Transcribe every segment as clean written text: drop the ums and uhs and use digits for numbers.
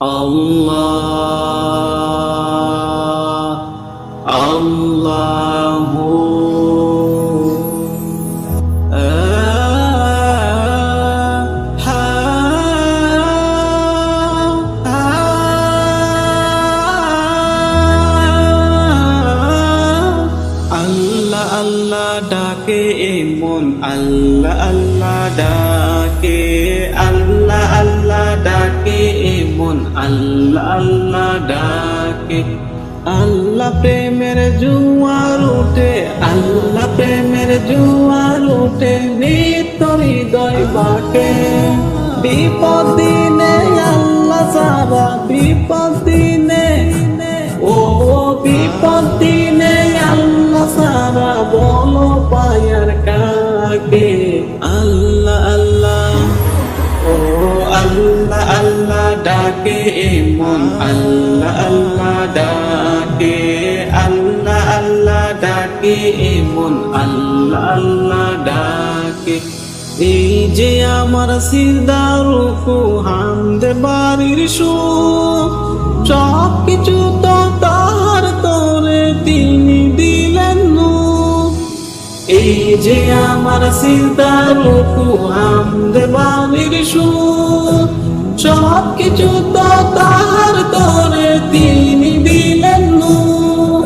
আল্লাহ আল্লাহু আল্লাহ আল্লাহ ডাকে এমন আল্লাহ আল্লাহ ডাকে আল্লাহ আল্লাহ ডাকে এমন আল্লাহ আল্লাহ ডাকে আল্লাহ প্রেমের জোয়ার উঠে আল্লাহ প্রেমের জোয়ার উঠে নিত্য হৃদয় বাকে বিপদ দিনে আল্লাহ সারা বিপদ দিনে ও বিপদ দিনে আল্লাহ সারা বলো পায়ার কাকে আল্লাহ আল্লাহ ও আল্লাহ আল্লাহ ডাকে এমন আল্লাহ আল্লাহ ডাকে আল্লাহ আল্লাহ ডাকে এমন আল্লাহ আল্লাহ ডাকে এই যে আমার সিজদা রুকু হামদে বাড়ির সুর সব কিছু তো তাহার তোরে তিনি দিলেন নূর এই যে আমার সিজদা রুকু হামদে বাড়ির সুর সব কিছু তো তাহার তোরে তিনি দিলেন নূর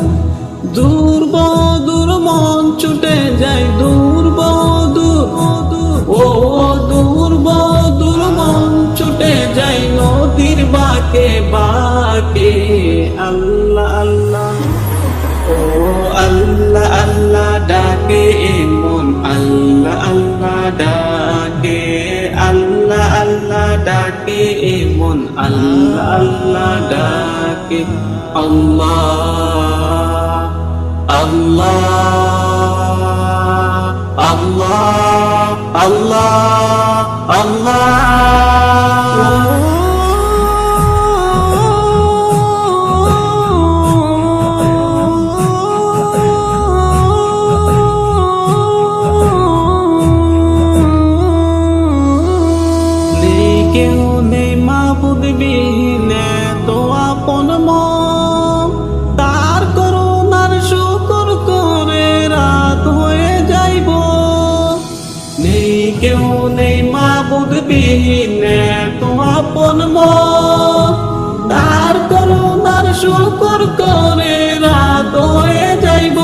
দূর মন ছুটে যায় দূর ও দূর মন ছুটে যায় নদীর বাকে বাকে আল্লাহ আল্লাহ ও আল্লাহ আল্লাহ ডাকে এমন আল্লাহ আল্লাহ ডাকে আল্লাহ আল্লাহ ডাকে এমন আল্লাহ আল্লাহ ডাকে আল্লাহ আল্লাহ আল্লাহ আল্লাহ আল্লাহ কেউ নেই মাবুদ বিহীন তো আপন মন তার করুণার শুকর করে রাত হয়ে যাইব নেই কেউ নেই মাবুদ বিহীন তো আপন মন তার করুণার শুকর করে রাত হয়ে যাইব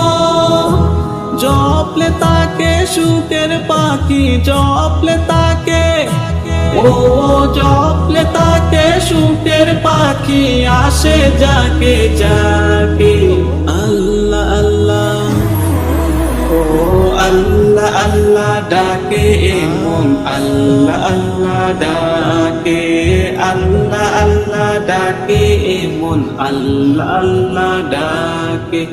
জপলে তাকে সুখের পাখি জপলে তাকে ও জপলে তাকে সুখের পাখি আসে যাকে যাকে আল্লাহ আল্লাহ ও আল্লাহ আল্লাহ ডাকে এমন আল্লাহ আল্লাহ ডাকে আল্লাহ আল্লাহ ডাকে এমন আল্লাহ আল্লাহ ডাকে